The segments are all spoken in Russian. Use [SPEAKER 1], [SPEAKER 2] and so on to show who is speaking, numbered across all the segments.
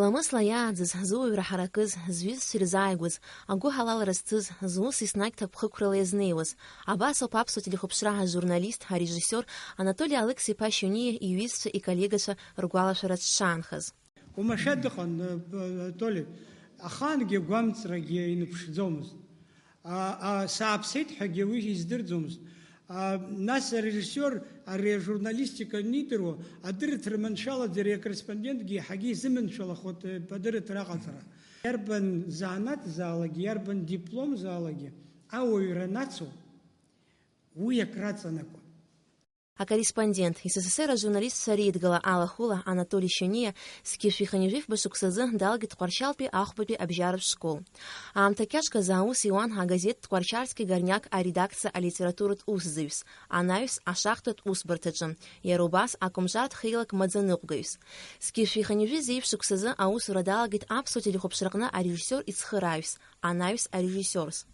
[SPEAKER 1] Ламысла иааӡаз, зуаҩра ҳаракыз, зҩызцәа ирзааигәаз, агәы ҳалалра зцыз, зус еснагь ҭакԥхықәрала иазнеиуаз. Абас ауп аԥсуа телехәаԥшра ҳажурналист, ҳарежиссиор Анатоли Алықьс-иԥа Шьониа иҩызцәа, иколлегацәа ргәалашәара дшаанхаз.
[SPEAKER 2] Умашәа дыҟан, Толи, ахаангьы гәамҵрагьы иныԥшӡомызт. Сааԥсеит ҳәагьы уи издырӡомызт. Нас арежиссиор, журналистика нидыруа, адырраҭара маншәаладара акорреспондентгьы ҳагьы изыманшәалахот адырраҭара аҟаҵара. Иарбан заанатзаалагьы, иарбан дипломзаалагьы ауаҩра нацу, уи акраҵанакуан.
[SPEAKER 1] Акорреспондент, СССР журналистцәа реидгыла алахәыла Анатоли Шьониа зқьышәиханҩыжәи фба-шықәсазы далгеит Тҟәарчалтәи ахәбатәи абжьаратә школ. Аамҭа кьаҿк аус иуан агазеҭ Тҟәарчальски горняк аредакциа алитературатә усзуҩс, анаҩс ашахтатә усбарҭаҿы, иара убас акомҿарҭ хеилак маӡаныҟәгаҩс. Зқьышәиханҩыжәи зеиԥш шықәсазы аусура далагеит аԥсуа телехәаԥшраҟны арежиссиор ицхырааҩс, анаҩс арежиссиорс.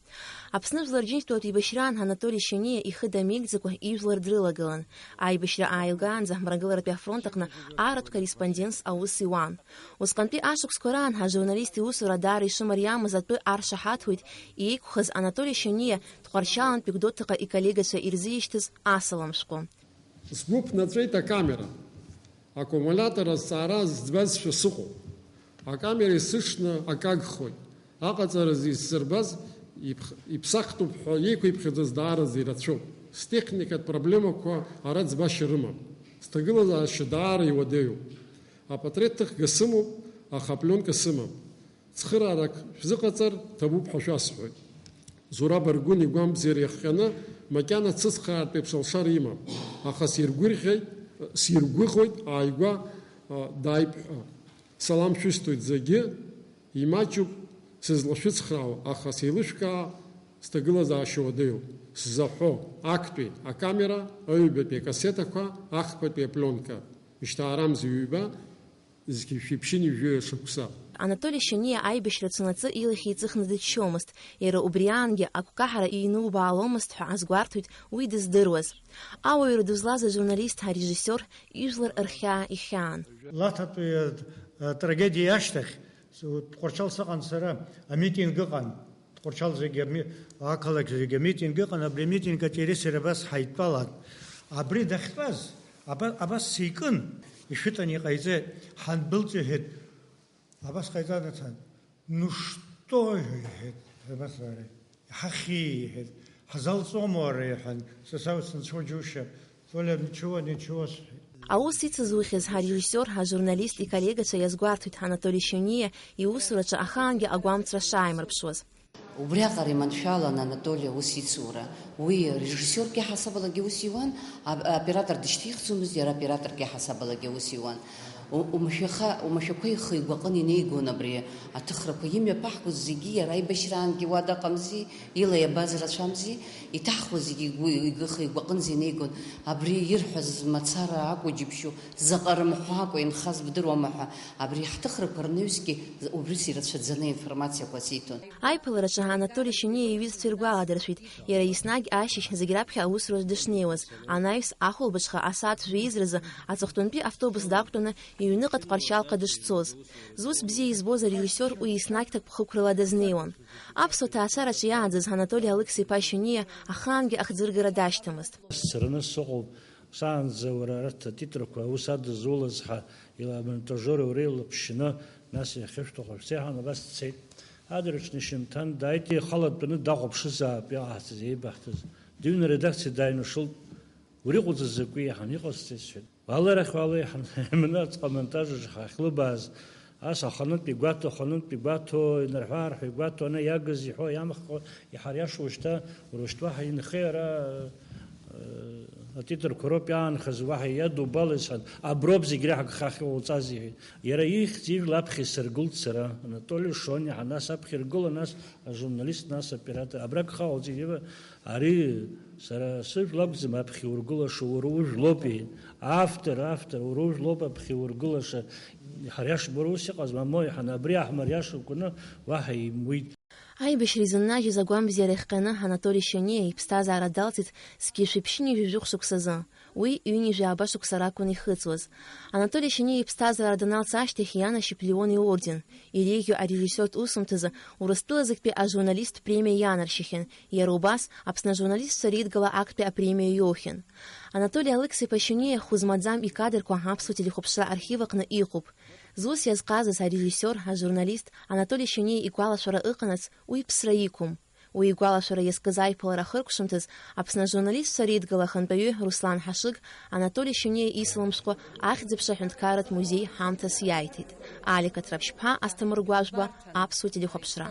[SPEAKER 1] Аԥсны жәлар џьынџьтәуатә еибашьраан Анатоли Шьониа ихы дамеигӡакәа ижәлар дрылагылан. Аибашьра ааилгаанӡа мрагыларатәи афронт аҟны аратә корреспондентс аус иуан. Усҟантәи ашықәсқәа раан ҳажурналист иусура даара ишымариамыз атәы аршаҳаҭуеит иеиқәхаз Анатоли Шьониа Тҟәарчалнтәи Гәдоуҭаҟа иколлегацәа ирзишьҭыз асалам шәҟәы.
[SPEAKER 3] Сгәы ԥнаҵәеит акамера. Аккумулиатор азҵаара зӡбазшәа сыҟоуп. Акамера исышны акагхоит. Аҟаҵаразы исзырбаз иԥсахтәуп ҳәа еиқәиԥхьыӡаз даараӡа ирацәоуп. Стехникатә проблемақәа ара ӡбашьа рымам. Сҭагылазаашьа даара иуадаҩуп. Апатреҭҭыхга сымоуп, аха апленка сымам. Цхыраарак шәзыҟаҵар ҭабуп ҳәа шәасҳәоит. Зураб Аргәын игәамбзиара иахҟьаны макьана цыцхраартә еиԥш алшара имам. Аха сиргәыӷуеит ааигәа дааиԥҳәа. Салам шәысҭоит зегьы, имаҷуп сызлашәыцхраауа, аха сеилышәкаа сҭагылазаашьа уадаҩуп. Сзаҳәо актәи акамера, аҩбатәи акассетақәа, ахԥатәи апленка. Ишьҭаарамзи ҩба, зқьышәиԥшьыни жәҩа шықәса.
[SPEAKER 1] Анатоли Шьониа аибашьра цунаҵы илахь еиҵыхны дыччомызт, иара убри аангьы агәкаҳара инубааломызт ҳәа азгәарҭоит уи дыздыруаз. Ауаҩра дызлаз ажурналист, арежиссиор ижәлар рхьаа ихьаан.
[SPEAKER 2] Лаҭатәи трагедиа ашьҭахь Тҟәарчал сыҟан сара, амитинг ыҟан. Тҟәарчал зегьы ақалақь зегьы амитинг ыҟан, абри амитинг атересир абас ҳаидтәалан. Абри дахьтәаз, абас сикын, ишәытан иҟаиҵеит, ҳандәылҵ иҳәеит. Абас ҟаиҵан ацан. Ну что иҳәеит, абас ара. Ҳахьи иҳәеит. Ҳзалҵома ара иҳәан. Сасаут сынцәо џьушьап. Толя ничего сҳәеит.
[SPEAKER 1] Аус ицызухьаз ҳарежиссиор, ҳажурналист иколлегацәа иазгәарҭоит Анатоли Шьониа иусураҿы ахаангьы агәамҵра шааимырԥшуаз.
[SPEAKER 4] Убриаҟара иманшәалан Анатоли аус ицура. Уи режиссиоргьы ҳасабалагьы ус иуан, аоператор дышьҭихӡомызт, иара аоператоргьы ҳасабалагьы ус иуан. Умашәақәа ихы игәаҟын инеигон абри аҭыхрақәа имҩаԥаҳгоз зегьы иара аибашьраангьы уа дыҟамзи, ила иабаз рацәамзи, иҭаҳхуаз зегьы ихы игәаҟынӡа инеигон. Абри ирҳәаз мацара акәу џьыбшьо, заҟа рымҳәо акәу инхаз бдыруама ҳәа, абри ҳҭыхрақәа рнаҩсгьы убрис ирацәаӡаны информациақәа ациҭон.
[SPEAKER 1] Аиԥылараҿы Анатоли Шьониа иҩызцәа иргәаладыршәеит, иара еснагь ашьыжь зегь раԥхьа аусураҿ дышнеиуаз. Анаҩс ахәылбыҽха асааҭ жәеизразы аҵыхәтәантәи автобус дақәтәаны иҩныҟа Тҟәарчалҟа дышцоз. Зус бзиа избоз арежиссиор уи еснагь ҭакԥхықәрала дазнеиуан. Аԥсуа ҭаацәараҿы иааӡаз Анатоли Алықьс-иԥа Шьониа ахаангьы ахӡыргара дашьҭамызт.
[SPEAKER 5] Сцараны сыҟоуп, саанӡа уара арҭ атитрақәа аус адызулаз ҳәа илабонтажер уреилаԥшьны, нас иахьышәҭаху шәцеиҳан абас дцеит. Адырраҽны шьымҭан дааит, ихалатәаны дахәаԥшызаап иааҳҵаз, еибаҳҭаз. Дыҩны аредакциа дааҩнашылт, уриҟәыҵыз закәи иаҳан иҟасҵеит сҳәеит. Валарахь иаҳан мнаҵҟа амонтажаҿы ҳахьлыбааз, ас аханытәи гәаҭо, инарҳәаарҳәа игәаҭо, ана иагыз иҳәо, иамхҟо, иҳариашо шьҭа, уажәшьҭа инхеи ара атитрқәа роуп иаанхаз, уаҳа иадубалаз ҳәа, аброуп зегь реиҳа хахьҟауҵаз иҳәеит. Иара ихьӡ ижәла аԥхьа исыргылт сара, Анатоли Шьониа, нас аԥхьа иргыла, нас ажурналист, нас аоператор. Абрак хаауҵеит, ари сара сыжәла акәӡам аԥхьа иургылаша, уара ужәлоуп иҳәеит. Автор, уара ужәлоуп аԥхьа иургылаша. Иҳариашам, уара ус иҟазма, мо иҳан, абри аҳмариаша кәны уаҳа имуит.
[SPEAKER 1] Аибашьра изыннажьыз агәамбзиара иахҟьаны Анатоли Шьониа иԥсҭазаара далҵит зқьышәиԥшьыни жәижәыхә шықәсазы. уи ҩынҩажәи ааба шықәса ракәын ихыҵуаз. Анатоли Шьониа иԥсҭазаара даналца ашьҭахь ианашьып Леон иорден, иреиӷьу арежиссиортә усумҭазы Урыстәылазыктәи ажурналисттә премиа иаанаршьахьан, иара убас Аԥсны ажурналистцәа реидгыла актәи апремиа иоухьан. Анатоли Алықьса-иԥа Шьониа хәы-змаӡам икадрқәа аԥсуа телехәаԥшра архив аҟны иҟоуп. Зус иазҟазаз арежиссиор, ажурналист Анатоли Шьониа игәалашәара ыҟанаҵ уи ԥсра иқәым. Уи игәалашәара иазкыз аиԥылара ахыркәшамҭаз Аԥсны ажурналистцәа реидгыла ахантәаҩы Руслан Ҳашыг Анатоли Шьониа исалымшҟа ахьӡ-аԥша аҳәынҭқарратә музеи ҳамҭас иааиҭеит. Алика Ҭраԥшьԥҳа, Асҭамыр Гәажәба, Аԥсуа телехәаԥшра.